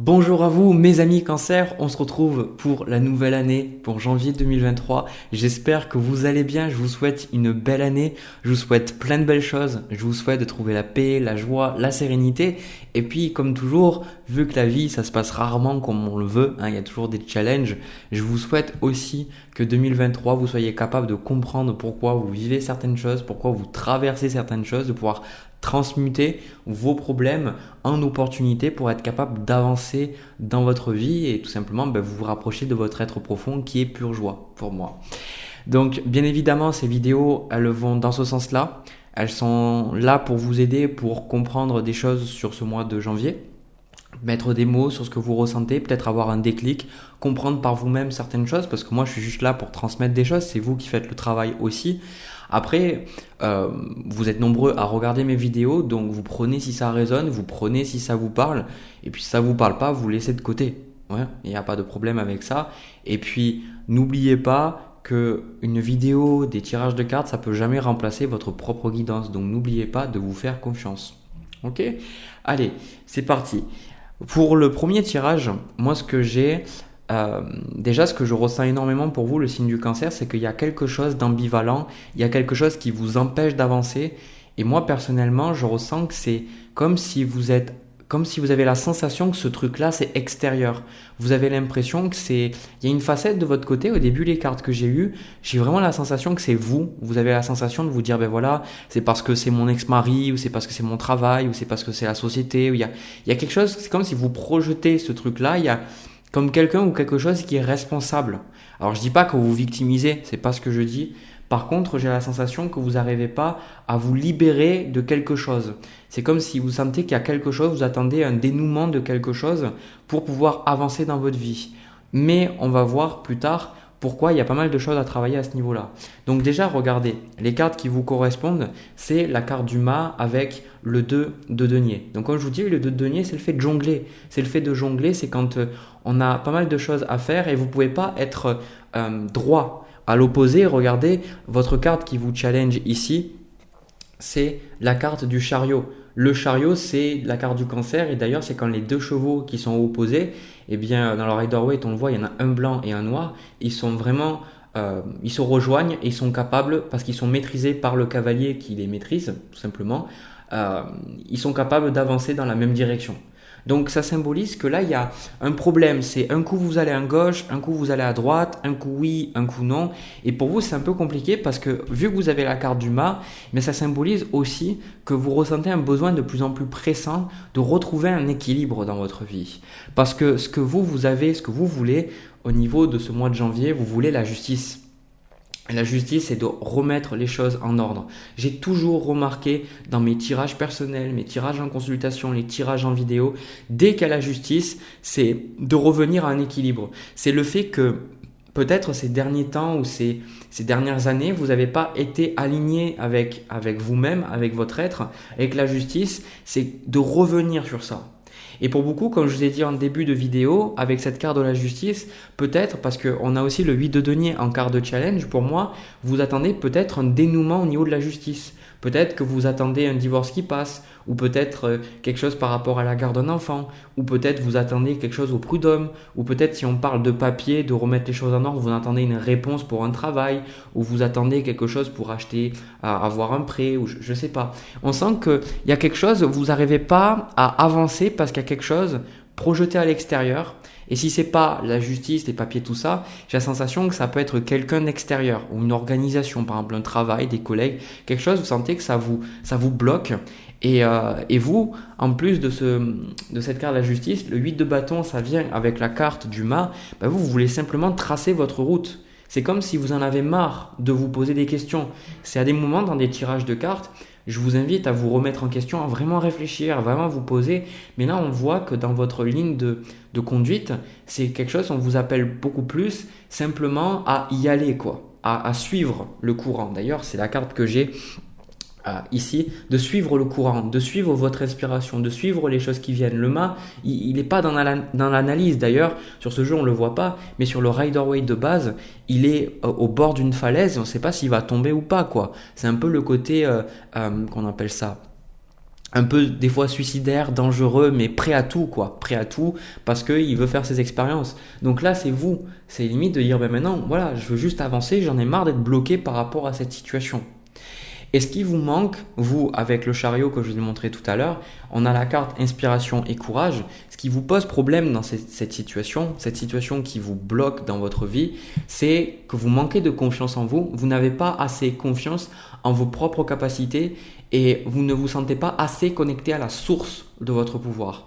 Bonjour à vous mes amis Cancer, on se retrouve pour la nouvelle année, pour janvier 2023. J'espère que vous allez bien, je vous souhaite une belle année, je vous souhaite plein de belles choses, je vous souhaite de trouver la paix, la joie, la sérénité. Et puis comme toujours, vu que la vie ça se passe rarement comme on le veut, il y a toujours des challenges, je vous souhaite aussi que 2023 vous soyez capable de comprendre pourquoi vous vivez certaines choses, pourquoi vous traversez certaines choses, de pouvoir transmuter vos problèmes en opportunités pour être capable d'avancer dans votre vie et tout simplement vous vous rapprocher de votre être profond qui est pure joie pour moi. Donc bien évidemment ces vidéos elles vont dans ce sens-là, elles sont là pour vous aider pour comprendre des choses sur ce mois de janvier, mettre des mots sur ce que vous ressentez, peut-être avoir un déclic, comprendre par vous-même certaines choses parce que moi je suis juste là pour transmettre des choses, c'est vous qui faites le travail aussi. Après, vous êtes nombreux à regarder mes vidéos, donc vous prenez si ça résonne, vous prenez si ça vous parle, et puis si ça vous parle pas, vous laissez de côté. Ouais, il n'y a pas de problème avec ça. Et puis, n'oubliez pas que une vidéo, des tirages de cartes, ça peut jamais remplacer votre propre guidance. Donc, n'oubliez pas de vous faire confiance. Ok? Allez, c'est parti. Pour le premier tirage, moi ce que j'ai... déjà, ce que je ressens énormément pour vous, le signe du cancer, c'est qu'il y a quelque chose d'ambivalent, il y a quelque chose qui vous empêche d'avancer. Et moi, personnellement, je ressens que c'est comme si vous avez la sensation que ce truc-là, c'est extérieur. Vous avez l'impression que il y a une facette de votre côté. Au début, les cartes que j'ai vraiment la sensation que c'est vous. Vous avez la sensation de vous dire, ben voilà, c'est parce que c'est mon ex-mari, ou c'est parce que c'est mon travail, ou c'est parce que c'est la société, ou il y a quelque chose, c'est comme si vous projetez ce truc-là, il y a comme quelqu'un ou quelque chose qui est responsable. Alors je dis pas que vous vous victimisez, c'est pas ce que je dis. Par contre, j'ai la sensation que vous n'arrivez pas à vous libérer de quelque chose. C'est comme si vous sentez qu'il y a quelque chose, vous attendez un dénouement de quelque chose pour pouvoir avancer dans votre vie. Mais on va voir plus tard pourquoi il y a pas mal de choses à travailler à ce niveau-là. Donc déjà, regardez, les cartes qui vous correspondent, c'est la carte du mât avec le 2 de denier. Donc comme je vous dis, le 2 de denier, c'est le fait de jongler. C'est le fait de jongler, c'est quand on a pas mal de choses à faire et vous ne pouvez pas être droit. À l'opposé, regardez, votre carte qui vous challenge ici, c'est la carte du chariot. Le chariot, c'est la carte du cancer et d'ailleurs, c'est quand les deux chevaux qui sont opposés, eh bien, dans le Rider-Waite, on le voit, il y en a un blanc et un noir. Ils sont vraiment, ils se rejoignent et ils sont capables, parce qu'ils sont maîtrisés par le cavalier qui les maîtrise, tout simplement, ils sont capables d'avancer dans la même direction. Donc ça symbolise que là, il y a un problème. C'est un coup vous allez à gauche, un coup vous allez à droite, un coup oui, un coup non. Et pour vous, c'est un peu compliqué parce que vu que vous avez la carte du mât, mais ça symbolise aussi que vous ressentez un besoin de plus en plus pressant de retrouver un équilibre dans votre vie. Parce que ce que vous avez, ce que vous voulez au niveau de ce mois de janvier, vous voulez la justice. La justice, c'est de remettre les choses en ordre. J'ai toujours remarqué dans mes tirages personnels, mes tirages en consultation, les tirages en vidéo, dès qu'il y a la justice, c'est de revenir à un équilibre. C'est le fait que peut-être ces derniers temps ou ces dernières années, vous n'avez pas été aligné avec vous-même, avec votre être, avec la justice, c'est de revenir sur ça. Et pour beaucoup, comme je vous ai dit en début de vidéo, avec cette carte de la justice, peut-être, parce qu'on a aussi le 8 de denier en carte de challenge, pour moi, vous attendez peut-être un dénouement au niveau de la justice. Peut-être que vous attendez un divorce qui passe, ou peut-être quelque chose par rapport à la garde d'un enfant, ou peut-être vous attendez quelque chose au prud'homme, ou peut-être si on parle de papier, de remettre les choses en ordre, vous attendez une réponse pour un travail, ou vous attendez quelque chose pour acheter, avoir un prêt, ou je ne sais pas. On sent qu'il y a quelque chose, vous n'arrivez pas à avancer parce qu'il y a quelque chose projeté à l'extérieur. Et si c'est pas la justice, les papiers, tout ça, j'ai la sensation que ça peut être quelqu'un d'extérieur ou une organisation, par exemple un travail, des collègues, quelque chose, vous sentez que ça vous bloque. Et vous, en plus de cette carte de la justice, le 8 de bâton, ça vient avec la carte du mât, vous voulez simplement tracer votre route. C'est comme si vous en avez marre de vous poser des questions. C'est à des moments dans des tirages de cartes, je vous invite à vous remettre en question, à vraiment réfléchir, à vraiment vous poser. Mais là, on voit que dans votre ligne de conduite, c'est quelque chose, on vous appelle beaucoup plus simplement à y aller, quoi, à suivre le courant. D'ailleurs, c'est la carte que j'ai ici, de suivre le courant, de suivre votre respiration, de suivre les choses qui viennent. Le mât, il n'est pas dans l'analyse. D'ailleurs, sur ce jeu, on ne le voit pas, mais sur le Rider-Waite de base, il est au bord d'une falaise, on ne sait pas s'il va tomber ou pas, quoi. C'est un peu le côté, qu'on appelle ça, un peu des fois suicidaire, dangereux, mais prêt à tout quoi, prêt à tout parce qu'il veut faire ses expériences. Donc là c'est vous, c'est limite de dire ben maintenant voilà, je veux juste avancer, j'en ai marre d'être bloqué par rapport à cette situation. Et ce qui vous manque, vous, avec le chariot que je vous ai montré tout à l'heure, on a la carte inspiration et courage. Ce qui vous pose problème dans cette situation qui vous bloque dans votre vie, c'est que vous manquez de confiance en vous, vous n'avez pas assez confiance en vos propres capacités et vous ne vous sentez pas assez connecté à la source de votre pouvoir.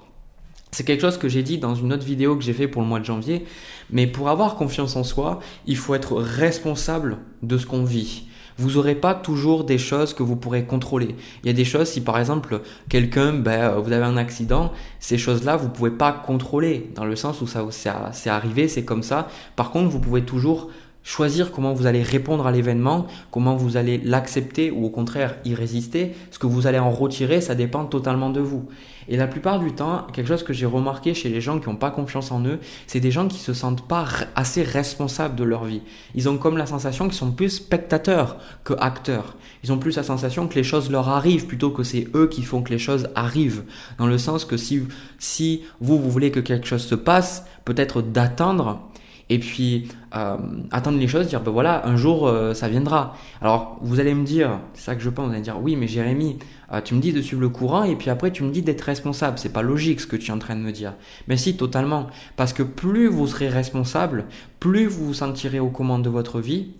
C'est quelque chose que j'ai dit dans une autre vidéo que j'ai fait pour le mois de janvier, mais pour avoir confiance en soi, il faut être responsable de ce qu'on vit. Vous n'aurez pas toujours des choses que vous pourrez contrôler. Il y a des choses, si par exemple vous avez un accident, ces choses-là, vous ne pouvez pas contrôler dans le sens où c'est arrivé, c'est comme ça. Par contre, vous pouvez toujours choisir comment vous allez répondre à l'événement, comment vous allez l'accepter ou au contraire y résister. Ce que vous allez en retirer, ça dépend totalement de vous. Et la plupart du temps, quelque chose que j'ai remarqué chez les gens qui n'ont pas confiance en eux, c'est des gens qui se sentent pas assez responsables de leur vie. Ils ont comme la sensation qu'ils sont plus spectateurs que acteurs. Ils ont plus la sensation que les choses leur arrivent plutôt que c'est eux qui font que les choses arrivent. Dans le sens que si vous voulez que quelque chose se passe, peut-être d'attendre et puis attendre les choses, dire ben voilà, un jour ça viendra. Alors vous allez me dire, c'est ça que je pense, vous allez me dire oui mais Jérémy, tu me dis de suivre le courant et puis après tu me dis d'être responsable. C'est pas logique ce que tu es en train de me dire. Mais si, totalement. Parce que plus vous serez responsable, plus vous vous sentirez aux commandes de votre vie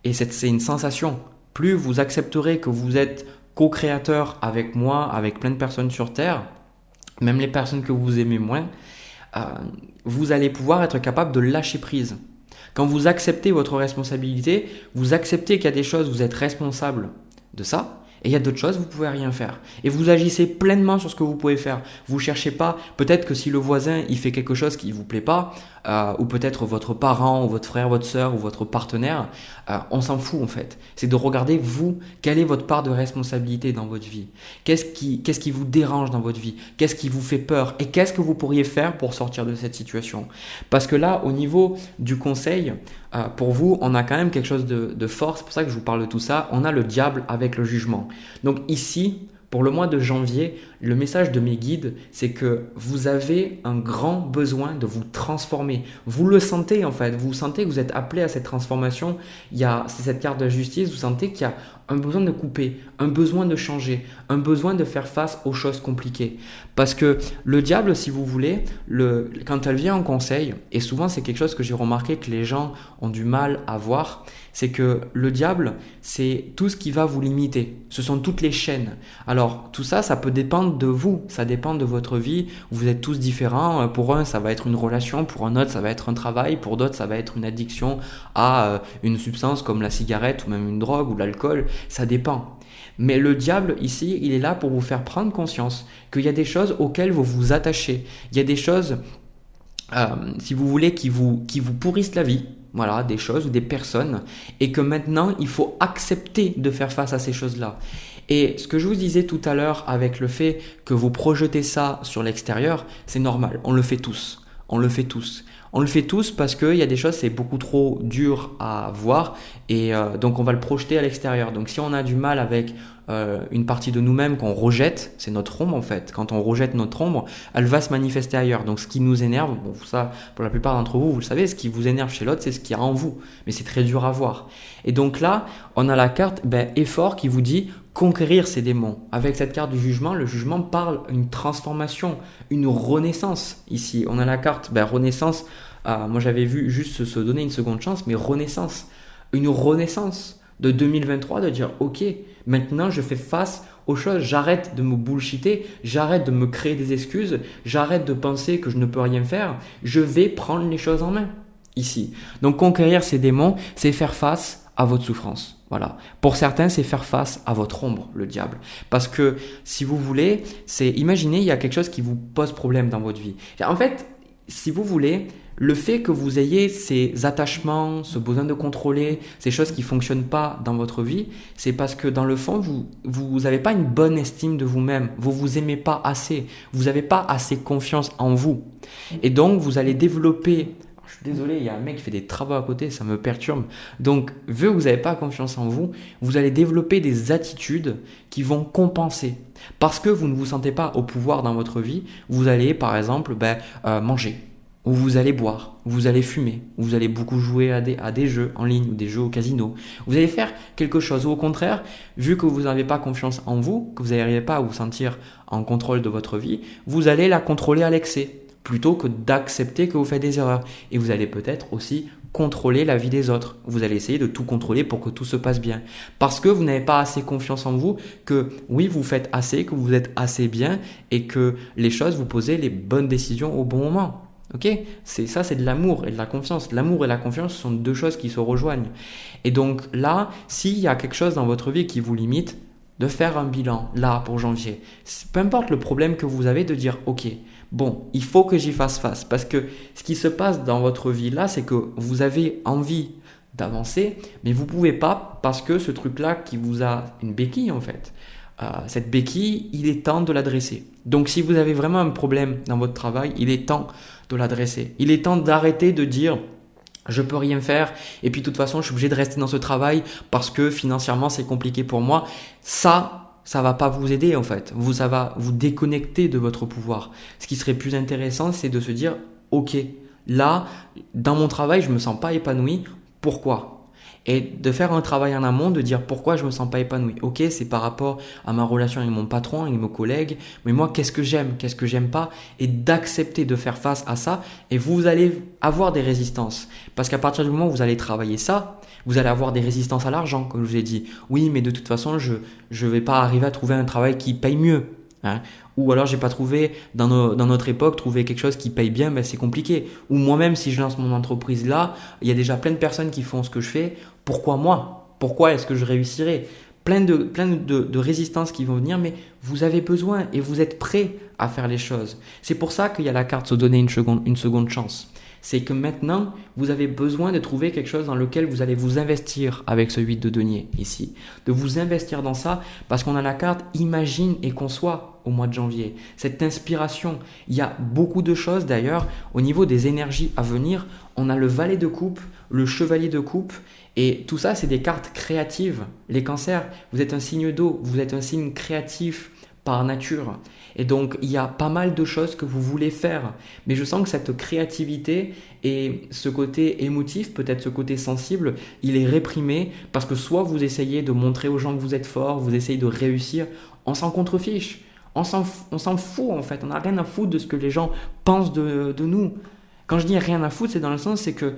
et c'est une sensation. Plus vous accepterez que vous êtes co-créateur avec moi, avec plein de personnes sur Terre, même les personnes que vous aimez moins, vous allez pouvoir être capable de lâcher prise. Quand vous acceptez votre responsabilité, vous acceptez qu'il y a des choses, vous êtes responsable de ça, et il y a d'autres choses, vous ne pouvez rien faire. Et vous agissez pleinement sur ce que vous pouvez faire. Vous ne cherchez pas, peut-être que si le voisin il fait quelque chose qui ne vous plaît pas, ou peut-être votre parent, ou votre frère, votre soeur, ou votre partenaire, on s'en fout en fait. C'est de regarder vous, quelle est votre part de responsabilité dans votre vie. Qu'est-ce qui vous dérange dans votre vie? Qu'est-ce qui vous fait peur? Et qu'est-ce que vous pourriez faire pour sortir de cette situation? Parce que là, au niveau du conseil, pour vous, on a quand même quelque chose de fort. C'est pour ça que je vous parle de tout ça. On a le diable avec le jugement. Donc ici, pour le mois de janvier, le message de mes guides, c'est que vous avez un grand besoin de vous transformer. Vous le sentez en fait, vous sentez que vous êtes appelé à cette transformation. C'est cette carte de justice, vous sentez qu'il y a un besoin de couper, un besoin de changer, un besoin de faire face aux choses compliquées. Parce que le diable, si vous voulez, quand elle vient en conseil, et souvent c'est quelque chose que j'ai remarqué que les gens ont du mal à voir, c'est que le diable, c'est tout ce qui va vous limiter. Ce sont toutes les chaînes. Alors tout ça, ça peut dépendre de vous, ça dépend de votre vie. Vous êtes tous différents. Pour un, ça va être une relation, pour un autre, ça va être un travail, pour d'autres, ça va être une addiction à une substance comme la cigarette ou même une drogue ou l'alcool. Ça dépend. Mais le diable, ici, il est là pour vous faire prendre conscience qu'il y a des choses auxquelles vous vous attachez. Il y a des choses, si vous voulez, qui vous pourrissent la vie. Voilà, des choses ou des personnes. Et que maintenant, il faut accepter de faire face à ces choses-là. Et ce que je vous disais tout à l'heure avec le fait que vous projetez ça sur l'extérieur, c'est normal. On le fait tous. On le fait tous. On le fait tous parce qu'il y a des choses, c'est beaucoup trop dur à voir et donc on va le projeter à l'extérieur. Donc si on a du mal avec une partie de nous-mêmes qu'on rejette, c'est notre ombre en fait. Quand on rejette notre ombre, elle va se manifester ailleurs. Donc ce qui nous énerve, bon ça pour la plupart d'entre vous, vous le savez, ce qui vous énerve chez l'autre, c'est ce qu'il y a en vous. Mais c'est très dur à voir. Et donc là, on a la carte effort qui vous dit conquérir ces démons. Avec cette carte du jugement, le jugement parle d'une transformation, une renaissance. Ici, on a la carte renaissance. Moi, j'avais vu juste se donner une seconde chance, mais renaissance. Une renaissance de 2023, de dire ok, maintenant je fais face aux choses. J'arrête de me bullshiter, j'arrête de me créer des excuses, j'arrête de penser que je ne peux rien faire. Je vais prendre les choses en main. Ici. Donc, conquérir ces démons, c'est faire face à votre souffrance. Voilà. Pour certains, c'est faire face à votre ombre, le diable. Parce que, si vous voulez, imaginez, il y a quelque chose qui vous pose problème dans votre vie. En fait, si vous voulez, le fait que vous ayez ces attachements, ce besoin de contrôler, ces choses qui ne fonctionnent pas dans votre vie, c'est parce que dans le fond, vous n'avez pas une bonne estime de vous-même. Vous ne vous aimez pas assez. Vous n'avez pas assez confiance en vous. Et donc, vous allez développer, Je suis désolé, il y a un mec qui fait des travaux à côté, ça me perturbe. Donc, vu que vous n'avez pas confiance en vous, vous allez développer des attitudes qui vont compenser. Parce que vous ne vous sentez pas au pouvoir dans votre vie, vous allez par exemple manger, ou vous allez boire, ou vous allez fumer, ou vous allez beaucoup jouer à des jeux en ligne ou des jeux au casino. Vous allez faire quelque chose, ou au contraire, vu que vous n'avez pas confiance en vous, que vous n'arrivez pas à vous sentir en contrôle de votre vie, vous allez la contrôler à l'excès, plutôt que d'accepter que vous faites des erreurs. Et vous allez peut-être aussi contrôler la vie des autres. Vous allez essayer de tout contrôler pour que tout se passe bien. Parce que vous n'avez pas assez confiance en vous, que oui, vous faites assez, que vous êtes assez bien et que les choses, vous posez les bonnes décisions au bon moment. Ok, c'est de l'amour et de la confiance. L'amour et la confiance sont deux choses qui se rejoignent. Et donc là, s'il y a quelque chose dans votre vie qui vous limite, de faire un bilan là pour janvier. Peu importe le problème que vous avez, de dire ok, bon, il faut que j'y fasse face. Parce que ce qui se passe dans votre vie là, c'est que vous avez envie d'avancer, mais vous ne pouvez pas parce que ce truc-là qui vous a une béquille en fait. Cette béquille, il est temps de l'adresser. Donc si vous avez vraiment un problème dans votre travail, il est temps de l'adresser. Il est temps d'arrêter de dire je peux rien faire et puis de toute façon je suis obligé de rester dans ce travail parce que financièrement c'est compliqué pour moi. Ça va pas vous aider en fait. Ça va vous déconnecter de votre pouvoir. Ce qui serait plus intéressant, c'est de se dire ok, là dans mon travail je me sens pas épanoui. Pourquoi ? Et de faire un travail en amont, de dire pourquoi je me sens pas épanoui. Ok, c'est par rapport à ma relation avec mon patron, avec mes collègues, mais moi qu'est-ce que j'aime pas, et d'accepter de faire face à ça. Et vous allez avoir des résistances, parce qu'à partir du moment où vous allez travailler ça, vous allez avoir des résistances à l'argent, comme je vous ai dit. Oui, mais de toute façon, je vais pas arriver à trouver un travail qui paye mieux. Hein. Ou alors j'ai pas trouvé dans notre époque trouver quelque chose qui paye bien, ben c'est compliqué. Ou moi-même si je lance mon entreprise là, il y a déjà plein de personnes qui font ce que je fais. Pourquoi moi ? Pourquoi est-ce que je réussirai ? Plein de résistances qui vont venir, mais vous avez besoin et vous êtes prêt à faire les choses. C'est pour ça qu'il y a la carte se donner une seconde chance. C'est que maintenant, vous avez besoin de trouver quelque chose dans lequel vous allez vous investir avec ce 8 de denier ici. De vous investir dans ça parce qu'on a la carte imagine et conçoit au mois de janvier. Cette inspiration, il y a beaucoup de choses d'ailleurs au niveau des énergies à venir. On a le valet de coupe, le chevalier de coupe et tout ça c'est des cartes créatives. Les cancers, vous êtes un signe d'eau, vous êtes un signe créatif par nature. Et donc, il y a pas mal de choses que vous voulez faire. Mais je sens que cette créativité et ce côté émotif, peut-être ce côté sensible, il est réprimé parce que soit vous essayez de montrer aux gens que vous êtes fort, vous essayez de réussir, on s'en contrefiche. On s'en fout en fait. On n'a rien à foutre de ce que les gens pensent de nous. Quand je dis rien à foutre, c'est dans le sens, c'est que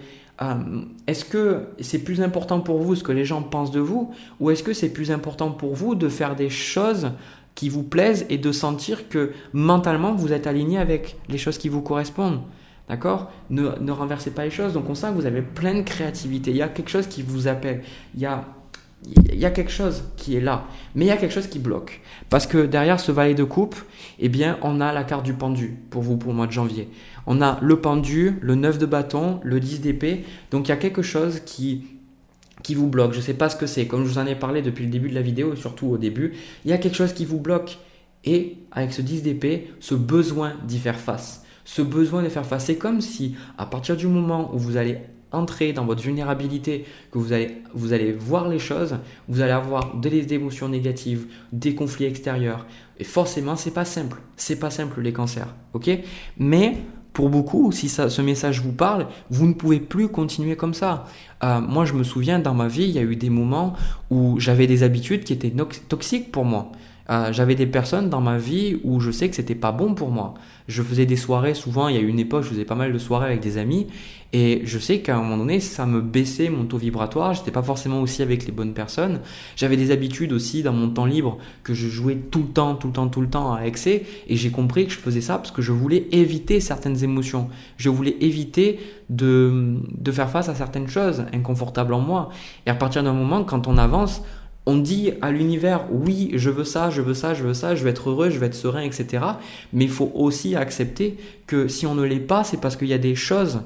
est-ce que c'est plus important pour vous ce que les gens pensent de vous ou est-ce que c'est plus important pour vous de faire des choses qui vous plaisent et de sentir que mentalement vous êtes aligné avec les choses qui vous correspondent. D'accord ? Ne renversez pas les choses. Donc on sent que vous avez plein de créativité. Il y a quelque chose qui vous appelle. Il y a quelque chose qui est là. Mais il y a quelque chose qui bloque. Parce que derrière ce valet de coupe, eh bien, on a la carte du pendu pour vous pour le mois de janvier. On a le pendu, le 9 de bâton, le 10 d'épée. Donc il y a quelque chose qui vous bloque. Je ne sais pas ce que c'est. Comme je vous en ai parlé depuis le début de la vidéo, surtout au début, il y a quelque chose qui vous bloque. Et avec ce 10 d'épée, ce besoin d'y faire face. Ce besoin de faire face. C'est comme si, à partir du moment où vous allez entrer dans votre vulnérabilité, que vous allez voir les choses, vous allez avoir des émotions négatives, des conflits extérieurs. Et forcément, c'est pas simple. C'est pas simple les cancers. Ok ? Mais pour beaucoup, si ce message vous parle, vous ne pouvez plus continuer comme ça. Moi, je me souviens, dans ma vie, il y a eu des moments où j'avais des habitudes qui étaient toxiques pour moi. J'avais des personnes dans ma vie où je sais que c'était pas bon pour moi. Je faisais des soirées, souvent, il y a eu une époque, je faisais pas mal de soirées avec des amis et je sais qu'à un moment donné, ça me baissait mon taux vibratoire, j'étais pas forcément aussi avec les bonnes personnes. J'avais des habitudes aussi dans mon temps libre que je jouais tout le temps à excès et j'ai compris que je faisais ça parce que je voulais éviter certaines émotions. Je voulais éviter de faire face à certaines choses inconfortables en moi. Et à partir d'un moment, quand on avance, on dit à l'univers, oui, je veux ça, je veux être heureux, je veux être serein, etc. Mais il faut aussi accepter que si on ne l'est pas, c'est parce qu'il y a des choses.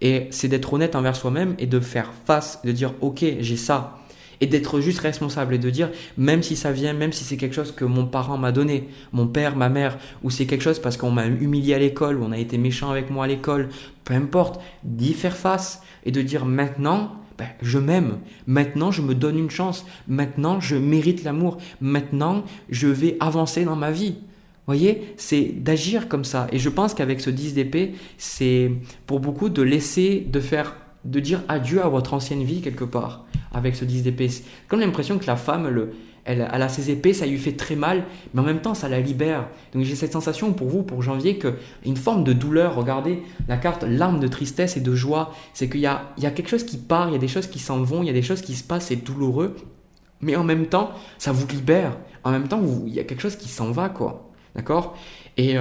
Et c'est d'être honnête envers soi-même et de faire face, de dire, ok, j'ai ça. et d'être juste responsable et de dire, même si ça vient, même si c'est quelque chose que mon parent m'a donné, mon père, ma mère, ou c'est quelque chose parce qu'on m'a humilié à l'école, ou on a été méchant avec moi à l'école, peu importe, d'y faire face et de dire maintenant, je m'aime, maintenant je me donne une chance, maintenant je mérite l'amour, maintenant je vais avancer dans ma vie. Vous voyez, c'est d'agir comme ça. Et je pense qu'avec ce 10 d'épée, c'est pour beaucoup de laisser, de dire adieu à votre ancienne vie quelque part avec ce 10 d'épée. C'est comme l'impression que la femme, elle a ses épées, ça lui fait très mal, mais en même temps, ça la libère. Donc j'ai cette sensation pour vous, pour janvier, qu'il y a une forme de douleur. Regardez la carte, l'arme de tristesse et de joie. C'est qu'il y a quelque chose qui part, il y a des choses qui s'en vont, il y a des choses qui se passent, c'est douloureux. Mais en même temps, ça vous libère. En même temps, il y a quelque chose qui s'en va, quoi. D'accord? Et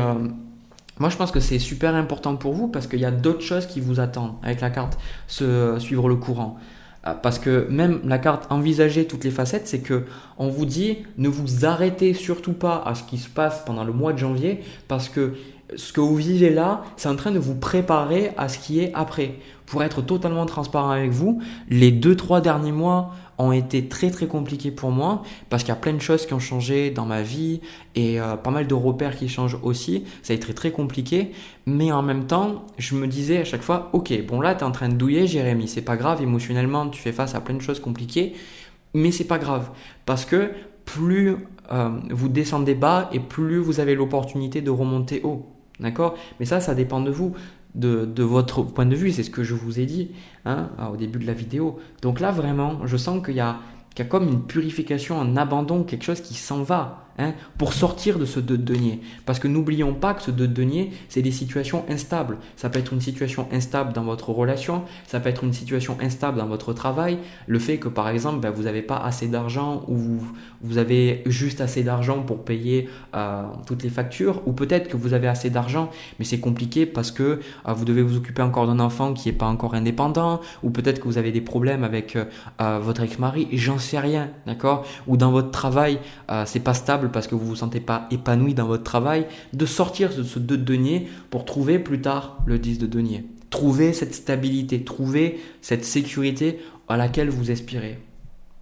moi, je pense que c'est super important pour vous parce qu'il y a d'autres choses qui vous attendent avec la carte suivre le courant. Parce que même la carte envisager toutes les facettes, c'est que on vous dit ne vous arrêtez surtout pas à ce qui se passe pendant le mois de janvier parce que ce que vous vivez là, c'est en train de vous préparer à ce qui est après. Pour être totalement transparent avec vous, les 2-3 derniers mois ont été très très compliqués pour moi parce qu'il y a plein de choses qui ont changé dans ma vie et pas mal de repères qui changent aussi. Ça a été très très compliqué, mais en même temps, je me disais à chaque fois, ok, bon là tu es en train de douiller Jérémy, c'est pas grave, émotionnellement tu fais face à plein de choses compliquées, mais c'est pas grave parce que plus vous descendez bas et plus vous avez l'opportunité de remonter haut. D'accord? Mais ça dépend de vous, de votre point de vue, c'est ce que je vous ai dit au début de la vidéo. Donc là, vraiment, je sens qu'il y a comme une purification, un abandon, quelque chose qui s'en va pour sortir de ce 2 de denier. Parce que n'oublions pas que ce 2 de denier, c'est des situations instables. Ça peut être une situation instable dans votre relation, ça peut être une situation instable dans votre travail. Le fait que par exemple, vous n'avez pas assez d'argent ou vous avez juste assez d'argent pour payer toutes les factures, ou peut-être que vous avez assez d'argent, mais c'est compliqué parce que vous devez vous occuper encore d'un enfant qui n'est pas encore indépendant, ou peut-être que vous avez des problèmes avec votre ex-mari, j'en sais rien, d'accord? Ou dans votre travail, c'est pas stable parce que vous vous sentez pas épanoui dans votre travail, de sortir de ce 2 de denier pour trouver plus tard le 10 de denier. Trouver cette stabilité, trouver cette sécurité à laquelle vous aspirez.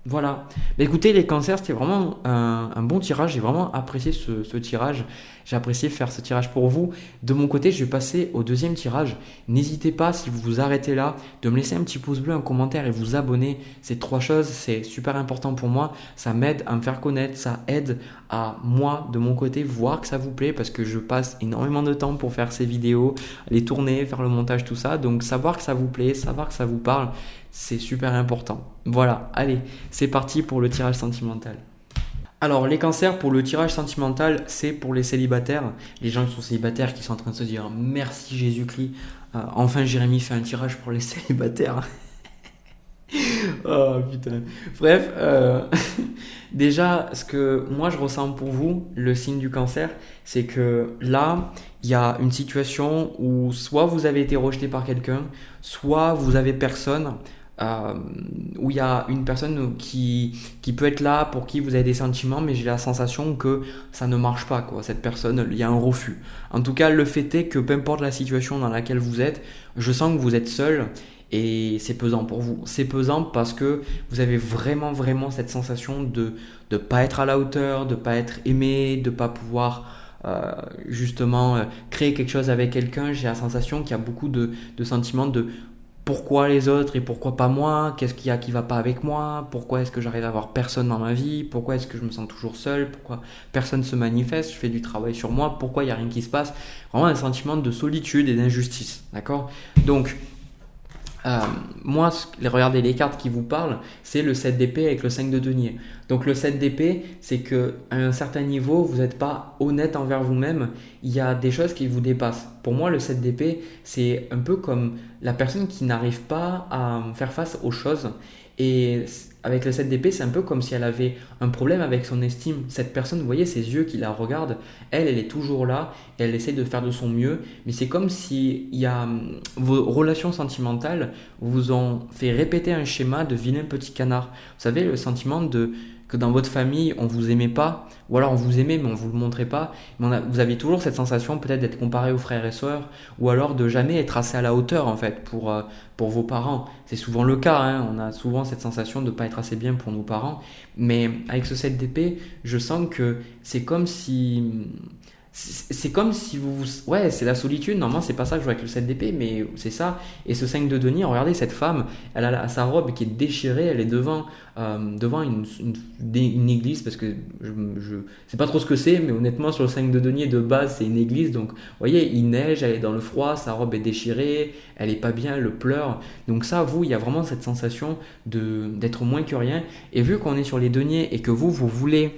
Voilà. Mais écoutez, les cancers, c'était vraiment un bon tirage. J'ai vraiment apprécié ce tirage. J'ai apprécié faire ce tirage pour vous. De mon côté, je vais passer au deuxième tirage. N'hésitez pas, si vous vous arrêtez là, de me laisser un petit pouce bleu, un commentaire et vous abonner. Ces 3 choses, c'est super important pour moi. Ça m'aide à me faire connaître. Ça aide à moi, de mon côté, voir que ça vous plaît parce que je passe énormément de temps pour faire ces vidéos, les tourner, faire le montage, tout ça. Donc, savoir que ça vous plaît, savoir que ça vous parle, c'est super important. Voilà, allez, c'est parti pour le tirage sentimental. Alors, les cancers, pour le tirage sentimental, c'est pour les célibataires. Les gens qui sont célibataires qui sont en train de se dire « Merci Jésus-Christ, enfin Jérémy fait un tirage pour les célibataires. » Oh putain. Bref, déjà, ce que moi je ressens pour vous, le signe du cancer, c'est que là, il y a une situation où soit vous avez été rejeté par quelqu'un, soit vous avez personne. Où il y a une personne qui peut être là pour qui vous avez des sentiments, mais j'ai la sensation que ça ne marche pas, quoi. Cette personne, il y a un refus. En tout cas, le fait est que peu importe la situation dans laquelle vous êtes, je sens que vous êtes seul et c'est pesant pour vous. C'est pesant parce que vous avez vraiment, vraiment cette sensation de ne pas être à la hauteur, de ne pas être aimé, de ne pas pouvoir créer quelque chose avec quelqu'un. J'ai la sensation qu'il y a beaucoup de sentiments de pourquoi les autres et pourquoi pas moi, qu'est-ce qu'il y a qui va pas avec moi, pourquoi est-ce que j'arrive à avoir personne dans ma vie, pourquoi est-ce que je me sens toujours seul, pourquoi personne se manifeste, je fais du travail sur moi, pourquoi il n'y a rien qui se passe. Vraiment un sentiment de solitude et d'injustice, d'accord? Donc, moi, regardez les cartes qui vous parlent, c'est le 7 d'épée avec le 5 de denier. Donc le 7 d'épée, c'est qu'à un certain niveau, vous n'êtes pas honnête envers vous-même, il y a des choses qui vous dépassent. Pour moi, le 7 d'épée, c'est un peu comme la personne qui n'arrive pas à faire face aux choses. Et avec le 7 d'épée, c'est un peu comme si elle avait un problème avec son estime. Cette personne, vous voyez ses yeux qui la regardent, elle est toujours là et elle essaie de faire de son mieux. Mais c'est comme si vos relations sentimentales vous ont fait répéter un schéma de vilain petit canard. Vous savez, le sentiment que dans votre famille on vous aimait pas, ou alors on vous aimait mais on vous le montrait pas, mais vous aviez toujours cette sensation peut-être d'être comparé aux frères et sœurs, ou alors de jamais être assez à la hauteur en fait pour vos parents. C'est souvent le cas, hein. On a souvent cette sensation de ne pas être assez bien pour nos parents, mais avec ce 7 d'épée, je sens que c'est comme si ouais, c'est la solitude. Normalement, c'est pas ça que je vois avec le 7 d'épée, mais c'est ça. Et ce 5 de denier, regardez cette femme, elle a sa robe qui est déchirée, elle est devant une église, parce que je sais pas trop ce que c'est, mais honnêtement, sur le 5 de denier de base, c'est une église. Donc, vous voyez, il neige, elle est dans le froid, sa robe est déchirée, elle est pas bien, elle pleure. Donc, ça, vous, il y a vraiment cette sensation d'être moins que rien. Et vu qu'on est sur les deniers et que vous voulez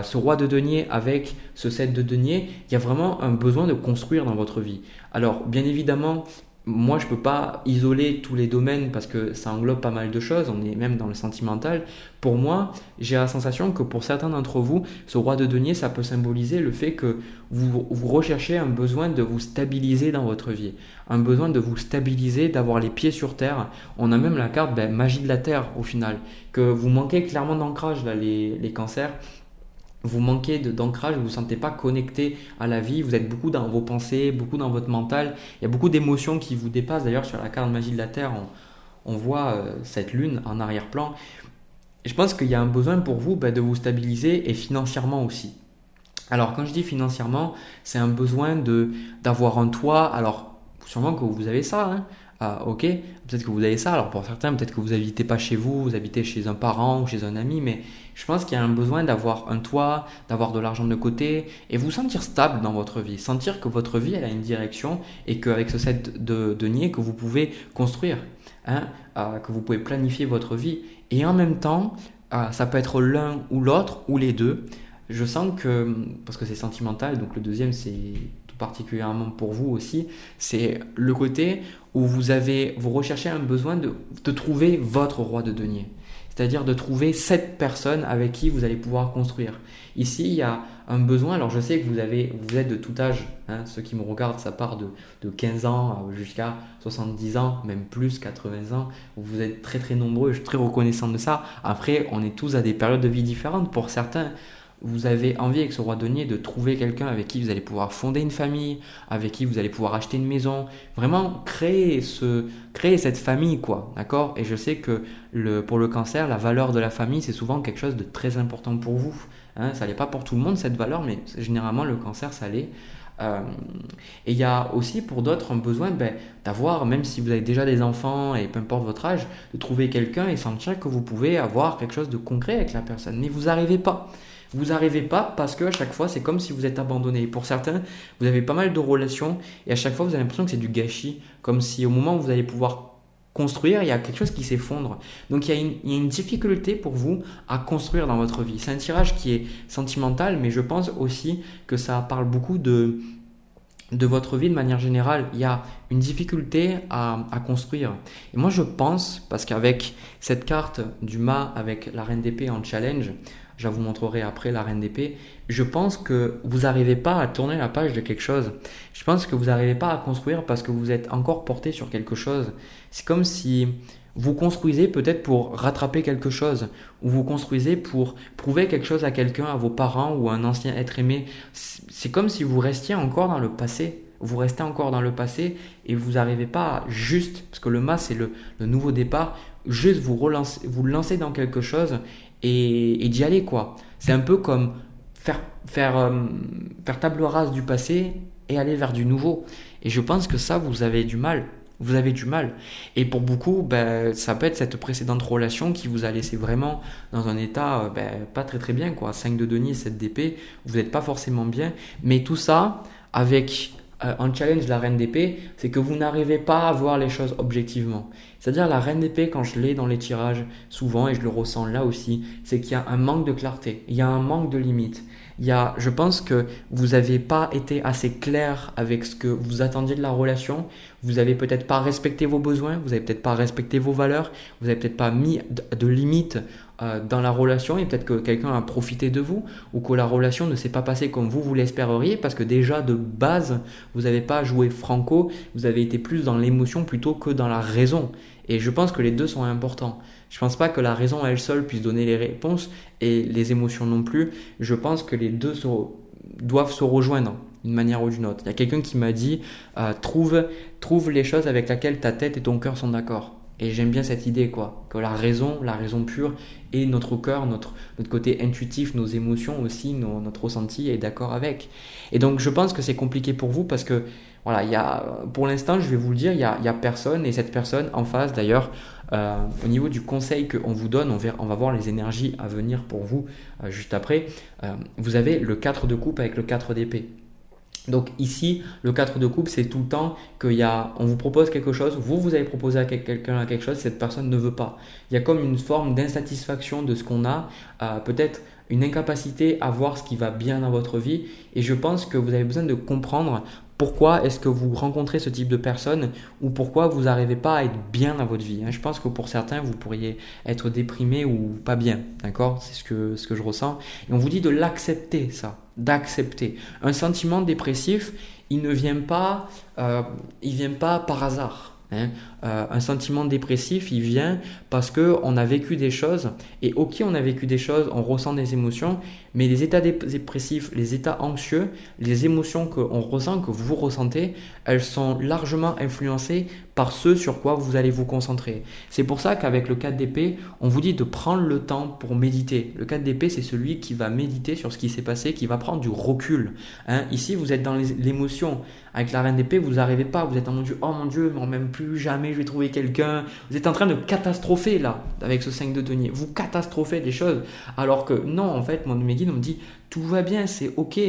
ce roi de denier avec ce 7 de denier, il y a vraiment un besoin de construire dans votre vie. Alors, bien évidemment, moi, je ne peux pas isoler tous les domaines parce que ça englobe pas mal de choses, on est même dans le sentimental. Pour moi, j'ai la sensation que pour certains d'entre vous, ce roi de denier, ça peut symboliser le fait que vous recherchez un besoin de vous stabiliser dans votre vie, un besoin de vous stabiliser, d'avoir les pieds sur terre. On a même la carte magie de la terre au final, que vous manquez clairement d'ancrage, là, les cancers. Vous manquez d'ancrage, vous ne vous sentez pas connecté à la vie, vous êtes beaucoup dans vos pensées, beaucoup dans votre mental. Il y a beaucoup d'émotions qui vous dépassent. D'ailleurs, sur la carte magie de la Terre, on voit cette lune en arrière-plan. Et je pense qu'il y a un besoin pour vous de vous stabiliser et financièrement aussi. Alors, quand je dis financièrement, c'est un besoin d'avoir un toit. Alors, sûrement que vous avez ça, hein. Ah, ok, peut-être que vous avez ça. Alors pour certains, peut-être que vous n'habitez pas chez vous habitez chez un parent ou chez un ami, mais je pense qu'il y a un besoin d'avoir un toit, d'avoir de l'argent de côté et vous sentir stable dans votre vie, sentir que votre vie elle a une direction et qu'avec ce set de denier que vous pouvez construire, hein, que vous pouvez planifier votre vie et en même temps, ça peut être l'un ou l'autre ou les deux. Je sens que, parce que c'est sentimental, donc le deuxième c'est tout particulièrement pour vous aussi, c'est le côté où vous recherchez un besoin de trouver votre roi de denier. C'est-à-dire de trouver cette personne avec qui vous allez pouvoir construire. Ici, il y a un besoin, alors je sais que vous êtes de tout âge, hein, ceux qui me regardent, ça part de 15 ans jusqu'à 70 ans, même plus, 80 ans. Vous êtes très très nombreux, je suis très reconnaissant de ça. Après, on est tous à des périodes de vie différentes. Pour certains, vous avez envie avec ce roi de denier de trouver quelqu'un avec qui vous allez pouvoir fonder une famille, avec qui vous allez pouvoir acheter une maison, vraiment créer cette famille quoi, d'accord? Et je sais que pour le cancer, la valeur de la famille c'est souvent quelque chose de très important pour vous, hein, ça l'est pas pour tout le monde cette valeur, mais généralement le cancer ça l'est. Et il y a aussi pour d'autres un besoin d'avoir, même si vous avez déjà des enfants et peu importe votre âge, de trouver quelqu'un et sentir que vous pouvez avoir quelque chose de concret avec la personne, mais vous n'arrivez pas. Vous n'arrivez pas parce qu'à chaque fois, c'est comme si vous êtes abandonné. Pour certains, vous avez pas mal de relations et à chaque fois, vous avez l'impression que c'est du gâchis. Comme si au moment où vous allez pouvoir construire, il y a quelque chose qui s'effondre. Donc, il y a une difficulté pour vous à construire dans votre vie. C'est un tirage qui est sentimental, mais je pense aussi que ça parle beaucoup de votre vie de manière générale. Il y a une difficulté à construire. Et moi, je pense, parce qu'avec cette carte du mât avec la reine d'épée en challenge, je vous montrerai après la reine d'épée, je pense que vous n'arrivez pas à tourner la page de quelque chose. Je pense que vous n'arrivez pas à construire parce que vous êtes encore porté sur quelque chose. C'est comme si vous construisez peut-être pour rattraper quelque chose, ou vous construisez pour prouver quelque chose à quelqu'un, à vos parents ou à un ancien être aimé. C'est comme si vous restiez encore dans le passé. Vous restez encore dans le passé et vous n'arrivez pas à juste, parce que le mât c'est le nouveau départ, juste vous lancer dans quelque chose et d'y aller quoi. C'est un peu comme faire table rase du passé et aller vers du nouveau. Et je pense que ça, vous avez du mal. Vous avez du mal. Et pour beaucoup, ça peut être cette précédente relation qui vous a laissé vraiment dans un état pas très très bien quoi. 5 de denier, 7 d'épée, vous n'êtes pas forcément bien. Mais tout ça, avec un challenge de la reine d'épée, c'est que vous n'arrivez pas à voir les choses objectivement. C'est-à-dire la reine d'épée, quand je l'ai dans les tirages, souvent, et je le ressens là aussi, c'est qu'il y a un manque de clarté, il y a un manque de limite. Je pense que vous n'avez pas été assez clair avec ce que vous attendiez de la relation, vous avez peut-être pas respecté vos besoins, vous avez peut-être pas respecté vos valeurs, vous avez peut-être pas mis de limites dans la relation et peut-être que quelqu'un a profité de vous ou que la relation ne s'est pas passée comme vous l'espériez parce que déjà de base, vous n'avez pas joué franco, vous avez été plus dans l'émotion plutôt que dans la raison. Et je pense que les deux sont importants. Je ne pense pas que la raison à elle seule puisse donner les réponses et les émotions non plus. Je pense que les deux doivent se rejoindre d'une manière ou d'une autre. Il y a quelqu'un qui m'a dit trouve les choses avec lesquelles ta tête et ton cœur sont d'accord. Et j'aime bien cette idée, quoi, que la raison pure et notre cœur, notre côté intuitif, nos émotions aussi, notre ressenti est d'accord avec. Et donc je pense que c'est compliqué pour vous parce que voilà, pour l'instant, je vais vous le dire, il y a personne et cette personne en face d'ailleurs, au niveau du conseil qu'on vous donne, on va voir les énergies à venir pour vous juste après. Vous avez le 4 de coupe avec le 4 d'épée. Donc ici, le 4 de coupe, c'est tout le temps on vous propose quelque chose, vous avez proposé à quelqu'un quelque chose, cette personne ne veut pas. Il y a comme une forme d'insatisfaction de ce qu'on a, peut-être une incapacité à voir ce qui va bien dans votre vie. Et je pense que vous avez besoin de comprendre pourquoi est-ce que vous rencontrez ce type de personne ou pourquoi vous n'arrivez pas à être bien dans votre vie. Je pense que pour certains, vous pourriez être déprimé ou pas bien, d'accord? C'est ce que je ressens. Et on vous dit de l'accepter, ça, d'accepter. Un sentiment dépressif, il vient pas par hasard. Un sentiment dépressif, il vient parce qu'on a vécu des choses et ok, on a vécu des choses, on ressent des émotions, mais les états dépressifs, les états anxieux, les émotions qu'on ressent, que vous ressentez, elles sont largement influencées par ce sur quoi vous allez vous concentrer. C'est pour ça qu'avec le 4 d'épée, on vous dit de prendre le temps pour méditer. Le 4 d'épée, c'est celui qui va méditer sur ce qui s'est passé, qui va prendre du recul. Ici, vous êtes dans l'émotion. Avec la reine d'épée, vous n'arrivez pas, vous êtes en mode oh mon Dieu, mais même plus jamais je vais trouver quelqu'un. Vous êtes en train de catastropher là, avec ce 5 de denier. Vous catastrophez des choses. Alors que non, en fait, mes guides me dit tout va bien, c'est ok,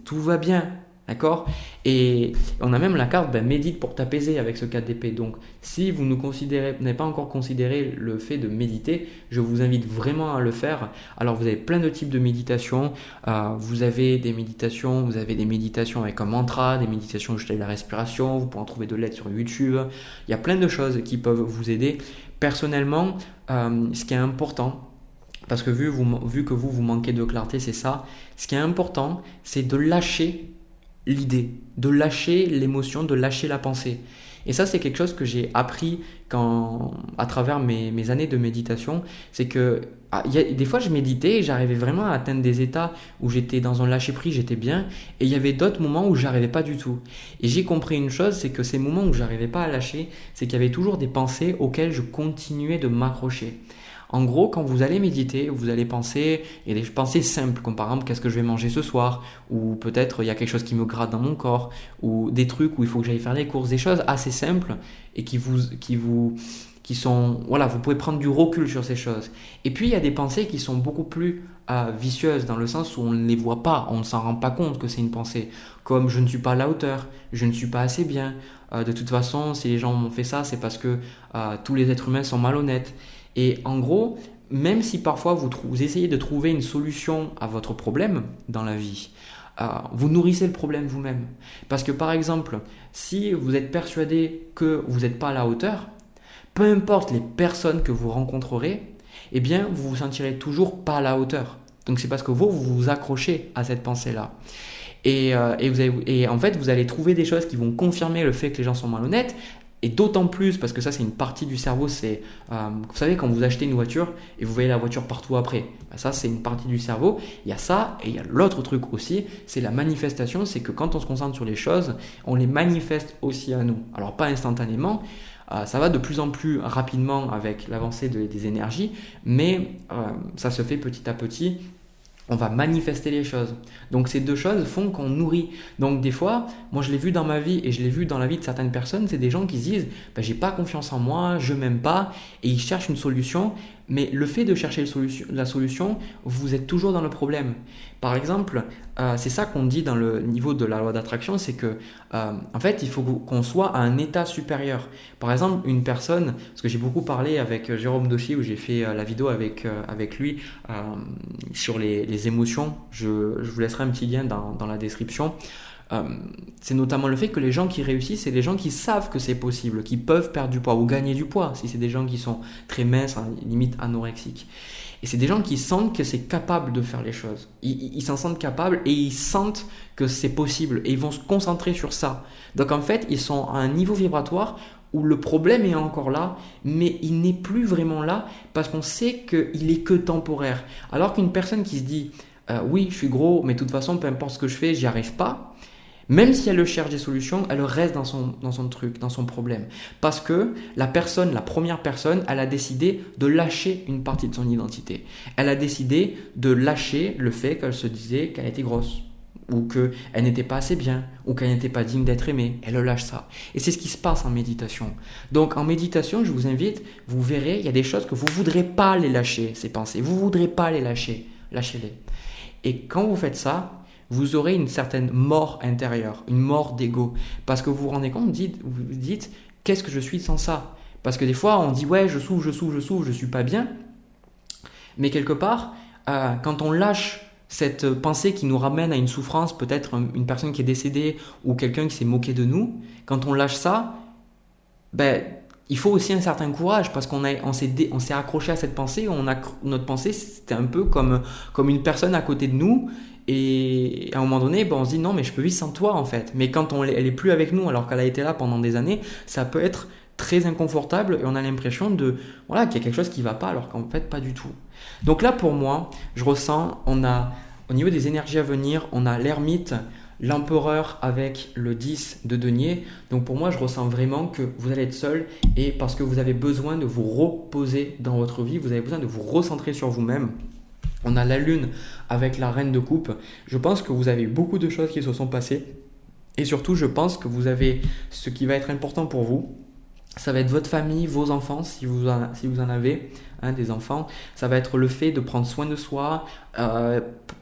tout va bien. D'accord? Et on a même la carte médite pour t'apaiser avec ce 4 d'épée. Donc, si vous n'avez pas encore considéré le fait de méditer, je vous invite vraiment à le faire. Alors, vous avez plein de types de méditation. Vous avez des méditations avec un mantra, des méditations juste avec la respiration. Vous pouvez en trouver de l'aide sur YouTube. Il y a plein de choses qui peuvent vous aider. Personnellement, ce qui est important, parce que vu que vous manquez de clarté, c'est ça. Ce qui est important, c'est de lâcher l'idée, de lâcher l'émotion, de lâcher la pensée. Et ça, c'est quelque chose que j'ai appris à travers mes années de méditation. C'est que des fois, je méditais et j'arrivais vraiment à atteindre des états où j'étais dans un lâcher-prise, j'étais bien. Et il y avait d'autres moments où j'arrivais pas du tout. Et j'ai compris une chose, c'est que ces moments où j'arrivais pas à lâcher, c'est qu'il y avait toujours des pensées auxquelles je continuais de m'accrocher. En gros, quand vous allez méditer, vous allez penser, il y a des pensées simples, comme par exemple, qu'est-ce que je vais manger ce soir? Ou peut-être, il y a quelque chose qui me gratte dans mon corps, ou des trucs où il faut que j'aille faire des courses, des choses assez simples et qui sont, voilà, vous pouvez prendre du recul sur ces choses. Et puis, il y a des pensées qui sont beaucoup plus vicieuses, dans le sens où on ne les voit pas, on ne s'en rend pas compte que c'est une pensée, comme je ne suis pas à la hauteur, je ne suis pas assez bien, de toute façon, si les gens m'ont fait ça, c'est parce que tous les êtres humains sont malhonnêtes. Et en gros, même si parfois vous essayez de trouver une solution à votre problème dans la vie, vous nourrissez le problème vous-même. Parce que par exemple, si vous êtes persuadé que vous n'êtes pas à la hauteur, peu importe les personnes que vous rencontrerez, eh bien, vous vous sentirez toujours pas à la hauteur. Donc c'est parce que vous vous accrochez à cette pensée-là. Et en fait, vous allez trouver des choses qui vont confirmer le fait que les gens sont malhonnêtes. Et d'autant plus, parce que ça c'est une partie du cerveau, vous savez quand vous achetez une voiture et vous voyez la voiture partout après, ça c'est une partie du cerveau. Il y a ça et il y a l'autre truc aussi, c'est la manifestation, c'est que quand on se concentre sur les choses, on les manifeste aussi à nous. Alors pas instantanément, ça va de plus en plus rapidement avec l'avancée des énergies, mais ça se fait petit à petit. On va manifester les choses. Donc ces deux choses font qu'on nourrit. Donc des fois, moi je l'ai vu dans ma vie et je l'ai vu dans la vie de certaines personnes, c'est des gens qui se disent j'ai pas confiance en moi, je m'aime pas et ils cherchent une solution. Mais le fait de chercher la solution, vous êtes toujours dans le problème. Par exemple, c'est ça qu'on dit dans le niveau de la loi d'attraction, c'est que en fait, il faut qu'on soit à un état supérieur. Par exemple, une personne, parce que j'ai beaucoup parlé avec Jérôme Doshi, où j'ai fait la vidéo avec lui sur les émotions, je vous laisserai un petit lien dans la description. euh, c'est notamment le fait que les gens qui réussissent, c'est les gens qui savent que c'est possible, qui peuvent perdre du poids ou gagner du poids, si c'est des gens qui sont très minces, hein, limite anorexiques. Et c'est des gens qui sentent que c'est capable de faire les choses. Ils s'en sentent capables et ils sentent que c'est possible et ils vont se concentrer sur ça. Donc en fait, ils sont à un niveau vibratoire où le problème est encore là, mais il n'est plus vraiment là parce qu'on sait qu'il est que temporaire. Alors qu'une personne qui se dit oui, je suis gros, mais de toute façon, peu importe ce que je fais, j'y arrive pas. Même si elle cherche des solutions, elle reste dans son truc, dans son problème. Parce que la première personne, elle a décidé de lâcher une partie de son identité. Elle a décidé de lâcher le fait qu'elle se disait qu'elle était grosse, ou qu'elle n'était pas assez bien, ou qu'elle n'était pas digne d'être aimée. Elle lâche ça. Et c'est ce qui se passe en méditation. Donc en méditation, je vous invite, vous verrez, il y a des choses que vous ne voudrez pas les lâcher, ces pensées. Vous ne voudrez pas les lâcher. Lâchez-les. Et quand vous faites ça, vous aurez une certaine mort intérieure, une mort d'ego. Parce que vous vous rendez compte, vous vous dites, qu'est-ce que je suis sans ça? Parce que des fois, on dit, ouais, je souffre, je suis pas bien. Mais quelque part, quand on lâche cette pensée qui nous ramène à une souffrance, peut-être une personne qui est décédée ou quelqu'un qui s'est moqué de nous, quand on lâche ça, il faut aussi un certain courage parce on s'est accroché à cette pensée. Notre pensée, c'était un peu comme une personne à côté de nous. Et à un moment donné, on se dit non, mais je peux vivre sans toi en fait. Mais quand elle est plus avec nous alors qu'elle a été là pendant des années, ça peut être très inconfortable et on a l'impression qu'il y a quelque chose qui ne va pas alors qu'en fait pas du tout. Donc là pour moi, je ressens, au niveau des énergies à venir, on a l'ermite, l'empereur avec le 10 de denier. Donc pour moi, je ressens vraiment que vous allez être seul et parce que vous avez besoin de vous reposer dans votre vie, vous avez besoin de vous recentrer sur vous-même. On a la lune avec la reine de coupe. Je pense que vous avez beaucoup de choses qui se sont passées. Et surtout, je pense que vous avez ce qui va être important pour vous. Ça va être votre famille, vos enfants, si vous en avez des enfants. Ça va être le fait de prendre soin de soi,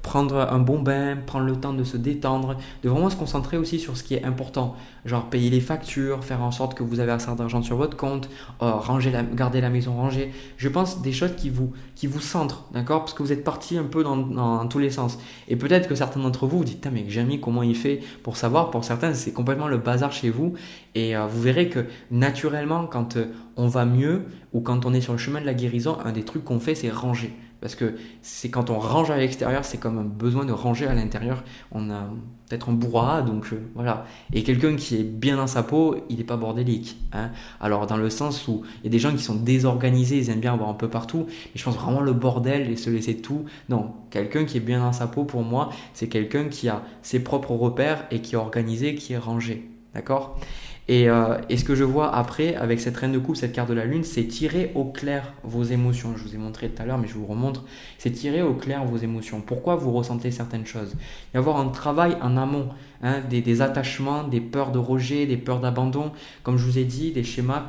prendre un bon bain, prendre le temps de se détendre, de vraiment se concentrer aussi sur ce qui est important. Genre payer les factures, faire en sorte que vous avez assez d'argent sur votre compte, garder la maison rangée. Je pense des choses qui vous centrent, d'accord? Parce que vous êtes partis un peu dans tous les sens. Et peut-être que certains d'entre vous vous dites, mais Jamie, comment il fait pour savoir? Pour certains, c'est complètement le bazar chez vous. Et vous verrez que naturellement, quand on va mieux ou quand on est sur le chemin de la guérison, un des trucs qu'on fait, c'est ranger. Parce que c'est quand on range à l'extérieur, c'est comme un besoin de ranger à l'intérieur. On a peut-être un brouhaha, donc voilà. Et quelqu'un qui est bien dans sa peau, il n'est pas bordélique. Alors dans le sens où il y a des gens qui sont désorganisés, ils aiment bien avoir un peu partout, mais je pense vraiment le bordel et se laisser tout. Non, quelqu'un qui est bien dans sa peau, pour moi, c'est quelqu'un qui a ses propres repères et qui est organisé, qui est rangé. D'accord ? Et ce que je vois après, avec cette reine de coupe, cette carte de la lune, c'est tirer au clair vos émotions. Je vous ai montré tout à l'heure, mais je vous remontre. C'est tirer au clair vos émotions. Pourquoi vous ressentez certaines choses? Il y avoir un travail en amont, des attachements, des peurs de rejet, des peurs d'abandon. Comme je vous ai dit, des schémas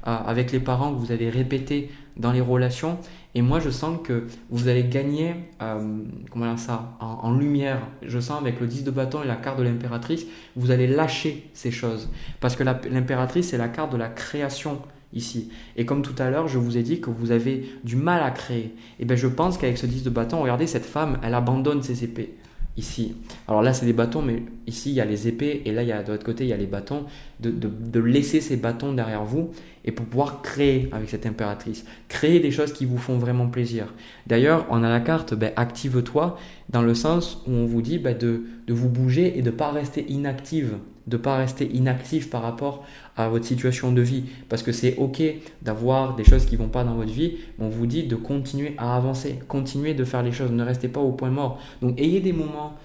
avec les parents que vous avez répétés dans les relations. Et moi, je sens que vous allez gagner en lumière. Je sens avec le 10 de bâton et la carte de l'impératrice, vous allez lâcher ces choses. Parce que l'impératrice, c'est la carte de la création ici. Et comme tout à l'heure, je vous ai dit que vous avez du mal à créer. Et bien, je pense qu'avec ce 10 de bâton, regardez, cette femme, elle abandonne ses épées. Ici. Alors là, c'est des bâtons, mais ici, il y a les épées et là, de l'autre côté, il y a les bâtons. De laisser ces bâtons derrière vous et pour pouvoir créer avec cette impératrice. Créer des choses qui vous font vraiment plaisir. D'ailleurs, on a la carte active-toi dans le sens où on vous dit de vous bouger et de ne pas rester inactive. De ne pas rester inactif par rapport à votre situation de vie. Parce que c'est ok d'avoir des choses qui ne vont pas dans votre vie, mais on vous dit de continuer à avancer, continuer de faire les choses, ne restez pas au point mort. Donc ayez des moments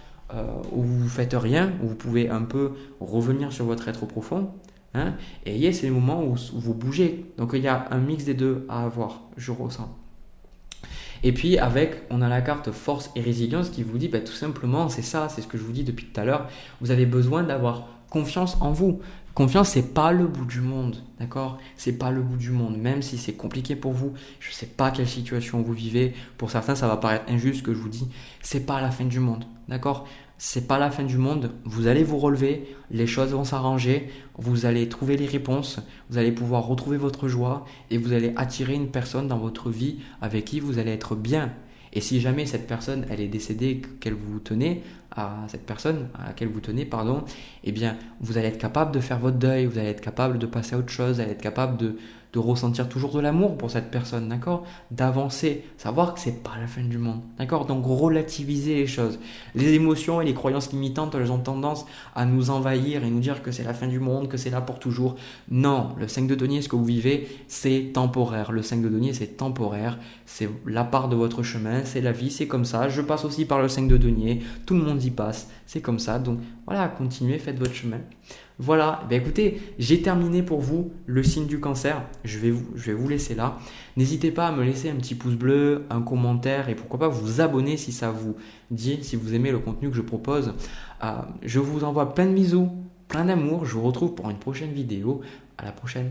où vous ne faites rien, où vous pouvez un peu revenir sur votre être profond, et ayez ces moments où vous bougez. Donc il y a un mix des deux à avoir, je ressens. Et puis on a la carte force et résilience qui vous dit tout simplement, c'est ça, c'est ce que je vous dis depuis tout à l'heure, vous avez besoin d'avoir confiance en vous. Confiance, c'est pas le bout du monde, d'accord? C'est pas le bout du monde, même si c'est compliqué pour vous. Je sais pas quelle situation vous vivez. Pour certains, ça va paraître injuste ce que je vous dis. C'est pas la fin du monde, d'accord? C'est pas la fin du monde. Vous allez vous relever, les choses vont s'arranger, vous allez trouver les réponses, vous allez pouvoir retrouver votre joie et vous allez attirer une personne dans votre vie avec qui vous allez être bien. Et si jamais cette personne, elle est décédée, qu'elle vous tenait, à cette personne à laquelle vous tenez, pardon, eh bien, vous allez être capable de faire votre deuil, vous allez être capable de passer à autre chose, vous allez être capable de ressentir toujours de l'amour pour cette personne, d'accord? D'avancer, savoir que c'est pas la fin du monde, d'accord? Donc relativiser les choses. Les émotions et les croyances limitantes, elles ont tendance à nous envahir et nous dire que c'est la fin du monde, que c'est là pour toujours. Non, le 5 de denier, ce que vous vivez, c'est temporaire. Le 5 de denier, c'est temporaire, c'est la part de votre chemin, c'est la vie, c'est comme ça. Je passe aussi par le 5 de denier, tout le monde y passe, c'est comme ça. Donc voilà, continuez, faites votre chemin. Voilà, ben écoutez, j'ai terminé pour vous le signe du cancer. Je vais vous laisser là. N'hésitez pas à me laisser un petit pouce bleu, un commentaire et pourquoi pas vous abonner si ça vous dit, si vous aimez le contenu que je propose. Je vous envoie plein de bisous, plein d'amour. Je vous retrouve pour une prochaine vidéo. À la prochaine.